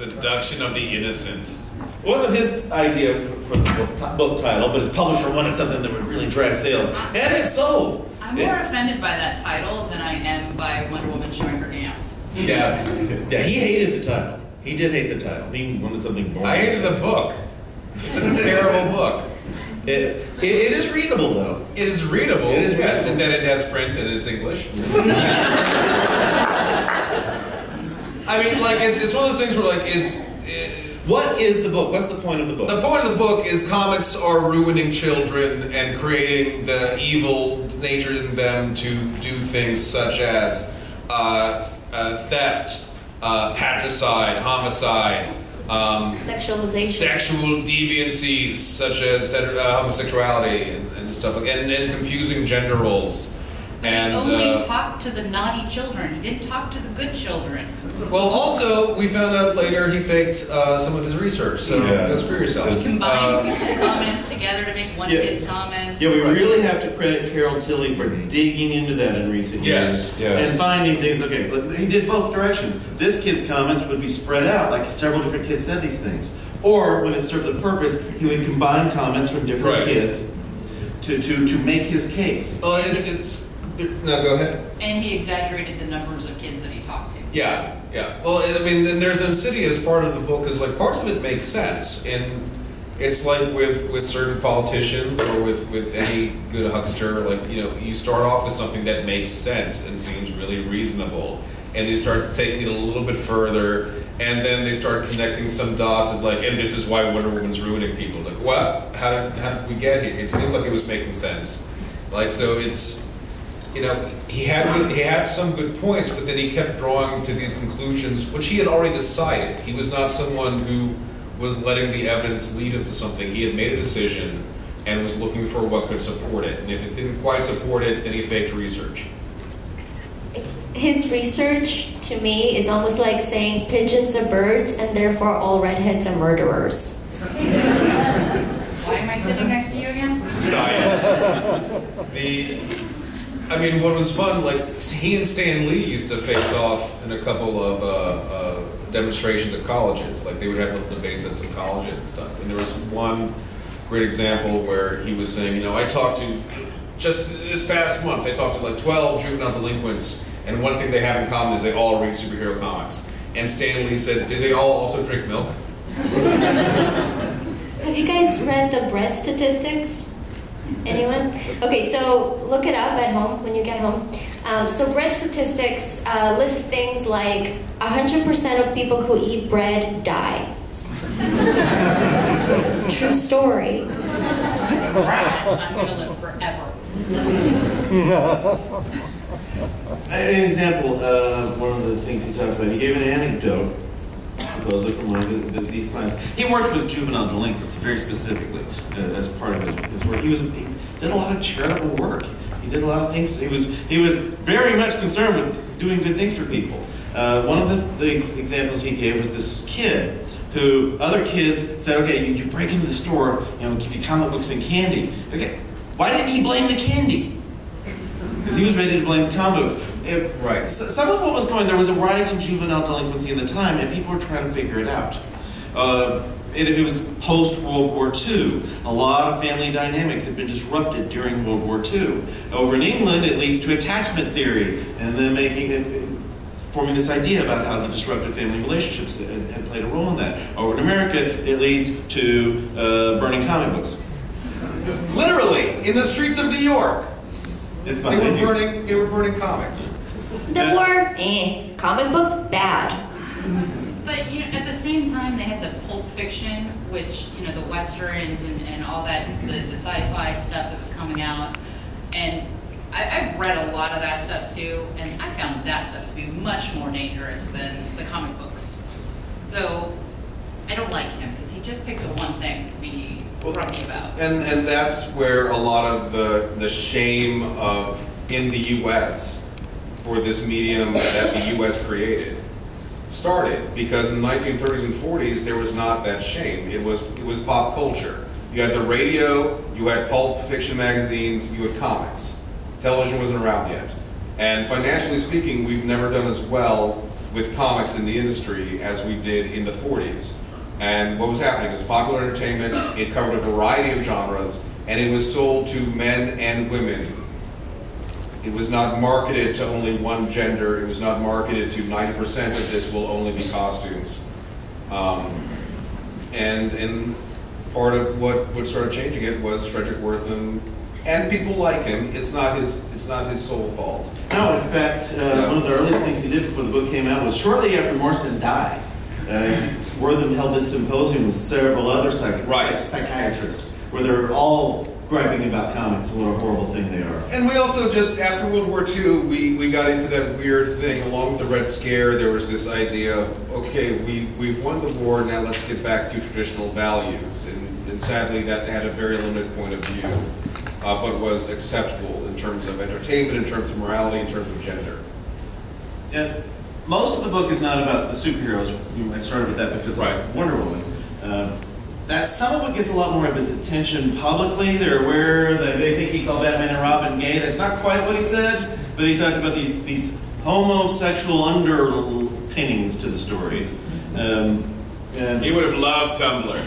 Seduction of the Innocent. It wasn't his idea for the book title, but his publisher wanted something that would really drive sales, and it sold. I'm more offended by that title than I am by Wonder Woman showing her gams. Yeah. Yeah, he hated the title. He did hate the title. He wanted something boring. I hated the book. It's a terrible book. It is readable, though. It is readable. It is yes, readable. and then it has print and it's English. I mean, like, it's one of those things where, like, What is the book? What's the point of the book? the point of the book is comics are ruining children and creating the evil nature in them to do things such as theft, patricide, homicide, Sexualization. sexual deviancies such as homosexuality and stuff like, and then confusing gender roles. And He only talked to the naughty children. He didn't talk to the good children. well, also we found out later he faked some of his research. So Yeah. go screw yourself. He combined people's comments together to make one kid's comments. Yeah, we really have to credit Carol Tilly for digging into that in recent years. Yes. And finding things, okay, look, he did both directions. This kid's comments would be spread out, like several different kids said these things. Or when it served the purpose, he would combine comments from different Right. kids to make his case. Oh, it's no, go ahead. And he exaggerated the numbers of kids that he talked to. Yeah, yeah. Well, I mean, then there's an insidious part of the book is like parts of it make sense, and it's like with certain politicians or with any good huckster, like, you know, you start off with something that makes sense and seems really reasonable, and they start taking it a little bit further, and then they start connecting some dots of like, and this is why Wonder Woman's ruining people. Like, what? How did we get here? It seemed like it was making sense. Like, so it's, you know, he had some good points, but then he kept drawing to these conclusions, which he had already decided. He was not someone who was letting the evidence lead him to something. He had made a decision and was looking for what could support it. And if it didn't quite support it, then he faked research. His research, to me, is almost like saying pigeons are birds and therefore all redheads are murderers. Why am I sitting next to you again? Science. I mean, what was fun, like, he and Stan Lee used to face off in a couple of demonstrations at colleges. Like, they would have little debates at some colleges and stuff. And there was one great example where he was saying, you know, I talked to, just this past month, I talked to like 12 juvenile delinquents, and one thing they have in common is they all read superhero comics. And Stan Lee said, did they all also drink milk? Have you guys read the bread statistics? Anyone? Okay, so look it up at home when you get home. So bread statistics list things like 100% of people who eat bread die. True story. I'm going to live forever. An example of one of the things he talked about, he gave an anecdote, supposedly from one of these clients. He worked with juvenile delinquents very specifically as part of his work. He did a lot of charitable work. He did a lot of things. He was very much concerned with doing good things for people. One of the examples he gave was this kid who other kids said, okay, you break into the store, you know, give you comic books and candy. Okay, why didn't he blame the candy? Because he was ready to blame the comic books. Right. Some of what was going, there was a rise in juvenile delinquency at the time, and people were trying to figure it out. It was post-World War II. A lot of family dynamics had been disrupted during World War II. Over in England, it leads to attachment theory, and then forming this idea about how the disrupted family relationships had played a role in that. Over in America, it leads to burning comic books. Literally, in the streets of New York. It's They behind you. were burning comics. The war, Comic books, bad. But you know, at the same time, they had the Pulp Fiction, which, you know, the westerns and all that, the sci-fi stuff that was coming out. And I've read a lot of that stuff too, and I found that stuff to be much more dangerous than the comic books. So I don't like him because he just picked the one thing to be grumpy about. And that's where a lot of the shame of in the U.S. for this medium that the U.S. created started, because in the 1930s and 40s there was not that shame. It was pop culture. You had the radio, you had pulp fiction magazines, you had comics. Television wasn't around yet. And financially speaking, we've never done as well with comics in the industry as we did in the 40s. And what was happening was popular entertainment, it covered a variety of genres, and it was sold to men and women. It was not marketed to only one gender, it was not marketed to 90% of this will only be costumes. And part of what started changing it was Frederick Wertham and people like him. It's not his sole fault. No, in fact, one of the earliest things he did before the book came out was shortly after Marston dies. Wortham held this symposium with several other psychiatrists, where they're all griping about comics and what a horrible thing they are. And we also just, after World War II, we got into that weird thing. Along with the Red Scare, there was this idea of, okay, we've won the war, now let's get back to traditional values. And sadly, that had a very limited point of view, but was acceptable in terms of entertainment, in terms of morality, in terms of gender. Yeah, most of the book is not about the superheroes. I started with that because of Wonder Woman. That some of it gets a lot more of his attention publicly. They're aware that they think he called Batman and Robin gay. That's not quite what he said, but he talked about these homosexual underpinnings to the stories. And he would have loved Tumblr.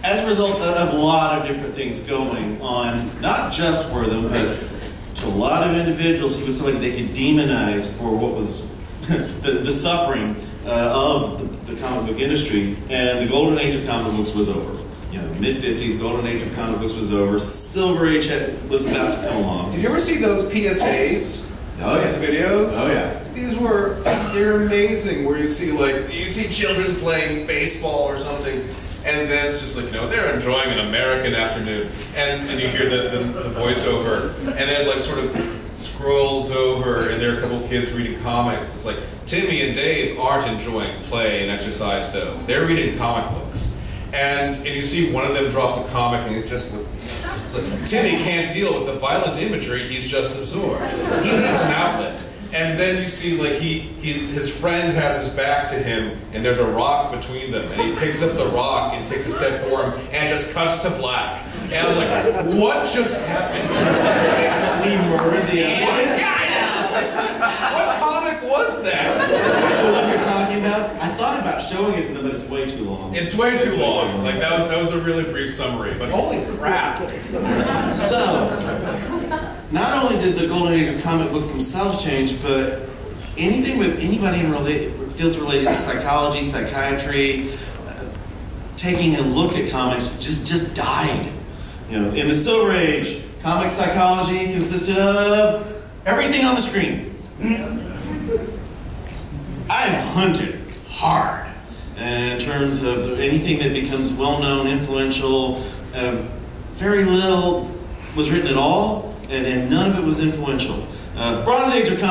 As a result of a lot of different things going on, not just Wortham, but to a lot of individuals, he was somebody they could demonize for what was the suffering of the comic book industry, and the golden age of comic books was over. You know, mid-50s, golden age of comic books was over. Silver Age was about to come along. Did you ever see those PSAs? Oh, yeah. Those videos? Oh, yeah. They're amazing, where you see children playing baseball or something, and then it's just like, they're enjoying an American afternoon, and you hear the voiceover, and then it like sort of scrolls over, and there are a couple kids reading comics. It's like, Timmy and Dave aren't enjoying play and exercise though. They're reading comic books. And you see one of them drops a comic and it's like, Timmy can't deal with the violent imagery he's just absorbed. He needs an outlet. And then you see like his friend has his back to him and there's a rock between them and he picks up the rock and takes a step for him and just cuts to black. And I'm like, what just happened? He murdered the other. Yeah, what comic was that? The one you're talking about? I thought about showing it to them, but it's way too long. It's way too long. Like that was a really brief summary, but holy crap. So, not only did the golden age of comic books themselves change, but anything with anybody in fields related to psychology, psychiatry, taking a look at comics just died. In the Silver Age, comic psychology consisted of everything on the screen. I've hunted hard in terms of anything that becomes well-known, influential. Very little was written at all, and none of it was influential. Bronze Age of comics.